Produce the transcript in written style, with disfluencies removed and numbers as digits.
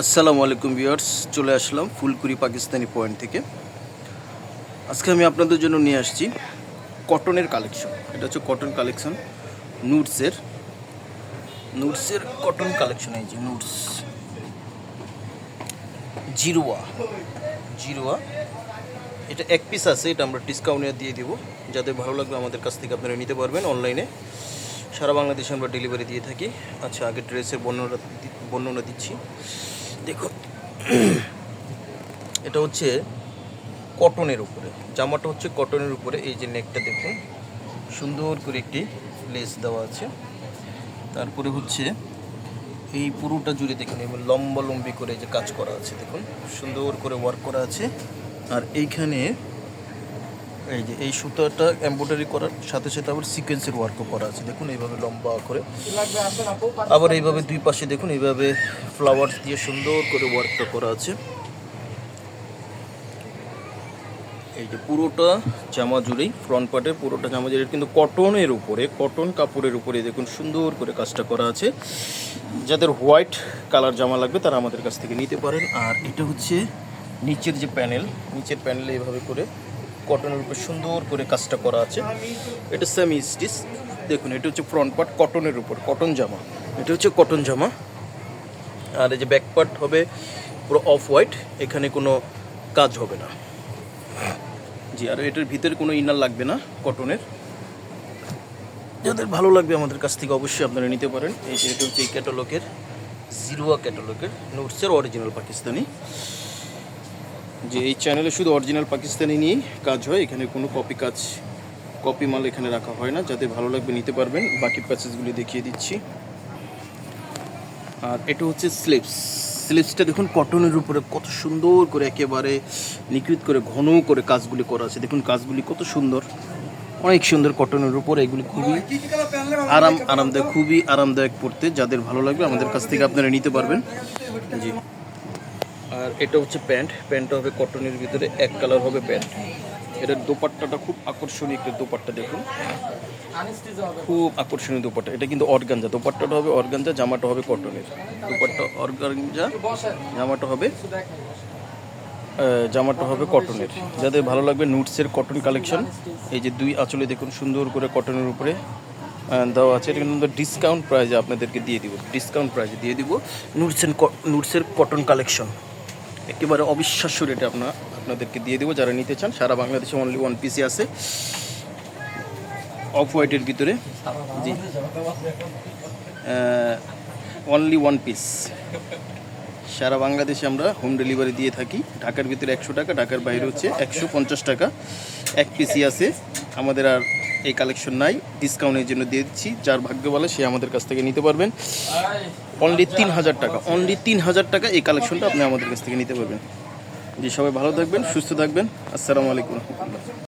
আসসালামু আলাইকুম ভিউয়ার্স, চলে আসলাম ফুলকুড়ি পাকিস্তানি পয়েন্ট থেকে। আজকে আমি আপনাদের জন্য নিয়ে আসছি কটনের কালেকশন। এটা হচ্ছে কটন কালেকশন, নুটসের কটন কালেকশন। এই যে নুটস জিরোয়া জিরোয়া এটা এক পিস আছে, এটা আমরা ডিসকাউন্টে দিয়ে দেবো। যাদের ভালো লাগবে আমাদের কাছ থেকে আপনারা নিতে পারবেন অনলাইনে। সারা বাংলাদেশে আমরা ডেলিভারি দিয়ে থাকি। আচ্ছা, আগে ড্রেসের বর্ণনা দিচ্ছি। দেখুন, এটা হচ্ছে কটনের উপরে, জামাটা হচ্ছে কটনের উপরে। এই যে নেকটা দেখুন, সুন্দর করে একটি লেস দেওয়া আছে। তারপরে হচ্ছে এই পুরোটা জুড়ে দেখুন এবং লম্বি করে যে কাজ করা আছে, দেখুন সুন্দর করে ওয়ার্ক করা আছে। আর এইখানে এই যে এই সুতাটা এমব্রয়ডারি করার সাথে সাথে আবার সিকোয়েন্সের ওয়ার্কও করা আছে। দেখুন এইভাবে লম্বা করে, আবার এইভাবে দুই পাশে দেখুন এইভাবে ফ্লাওয়ার্স দিয়ে সুন্দর করে ওয়ার্কটা করা আছে। এই যে পুরোটা জামা জুড়েই, ফ্রন্ট পার্টের পুরোটা জামা জুড়ে কিন্তু কটনের উপরে, কটন কাপড়ের উপরে দেখুন সুন্দর করে কাজটা করা আছে। যাদের হোয়াইট কালার জামা লাগবে তারা আমাদের কাছ থেকে নিতে পারেন। আর এটা হচ্ছে নিচের যে প্যানেল, নিচের প্যানেলে এইভাবে করে কটনের উপরে সুন্দর করে কাজটা করা আছে। এটা সেমি স্টিচ। দেখুন, এটা হচ্ছে ফ্রন্ট পার্ট কটনের উপর, কটন জামা। এটা হচ্ছে কটন জামা। আর এই যে ব্যাক পার্ট হবে পুরো অফ হোয়াইট, এখানে কোনো কাজ হবে না। জি, আর এটার ভিতরে কোনো ইনার লাগবে না কটনের। যাদের ভালো লাগবে আমাদের কাছ থেকে অবশ্যই আপনারা নিতে পারেন। এই যে এটা হচ্ছে এই ক্যাটালগের, জিরোয়া ক্যাটালগের নুটসের অরিজিনাল পাকিস্তানি। যে এই চ্যানেলে শুধু অরিজিনাল পাকিস্তানি নিয়েই কাজ হয়, এখানে কোনো কপি মাল এখানে রাখা হয় না। যাদের ভালো লাগবে নিতে পারবেন। বাকি প্যাচেসগুলি দেখিয়ে দিচ্ছি। আর এটা হচ্ছে স্লিপসটা দেখুন কটনের উপরে কত সুন্দর করে একেবারে নিখুঁত করে ঘন করে কাজগুলি করা আছে। দেখুন কাজগুলি কত সুন্দর, অনেক সুন্দর কটনের উপর। এগুলি খুবই আরামদায়ক, খুবই আরামদায়ক পড়তে। যাদের ভালো লাগবে আমাদের কাছ থেকে আপনারা নিতে পারবেন। জি, আর এটা হচ্ছে প্যান্টটা হবে কটনের ভিতরে, এক কালার হবে প্যান্ট। এটার দোপাট্টাটা খুব আকর্ষণীয় একটা দোপাট্টা, দেখুন খুব আকর্ষণীয় দোপাট্টা। এটা কিন্তু অর্গানজা, দোপাট্টাটা হবে অর্গানজা, জামাটা হবে কটনের। দোপাট্টা অর্গানজা, জামাটা হবে কটনের। যাদের ভালো লাগবে নুটসের কটন কালেকশন, এই যে দুই আঁচলে দেখুন সুন্দর করে কটনের উপরে দেওয়া আছে। এটা কিন্তু ডিসকাউন্ট প্রাইজে আপনাদেরকে দিয়ে দিব, ডিসকাউন্ট প্রাইজে দিয়ে দিব নুটসের কটন কালেকশন। একেবারে অবিশ্বাস্য রেটে আপনাদেরকে দিয়ে দেবো। যারা নিতে চান, সারা বাংলাদেশে অনলি ওয়ান পিসে আছে অফ হোয়াইটের ভিতরে। জি, অনলি ওয়ান পিস। সারা বাংলাদেশে আমরা হোম ডেলিভারি দিয়ে থাকি। ঢাকার ভিতরে 100 টাকা, ঢাকার বাইরে হচ্ছে 150 টাকা। এক পিসি আছে আমাদের, আর এই কালেকশন নাই, ডিসকাউন্টের জন্য দিয়ে দিচ্ছি। যার ভাগ্য বলে সে আমাদের কাছ থেকে নিতে পারবেন। অনলি 3000 টাকা, অনলি 3000 টাকা এই কালেকশনটা আপনি আমাদের কাছ থেকে নিতে পারবেন। জি, সবাই ভালো থাকবেন, সুস্থ থাকবেন। আসসালামু আলাইকুম।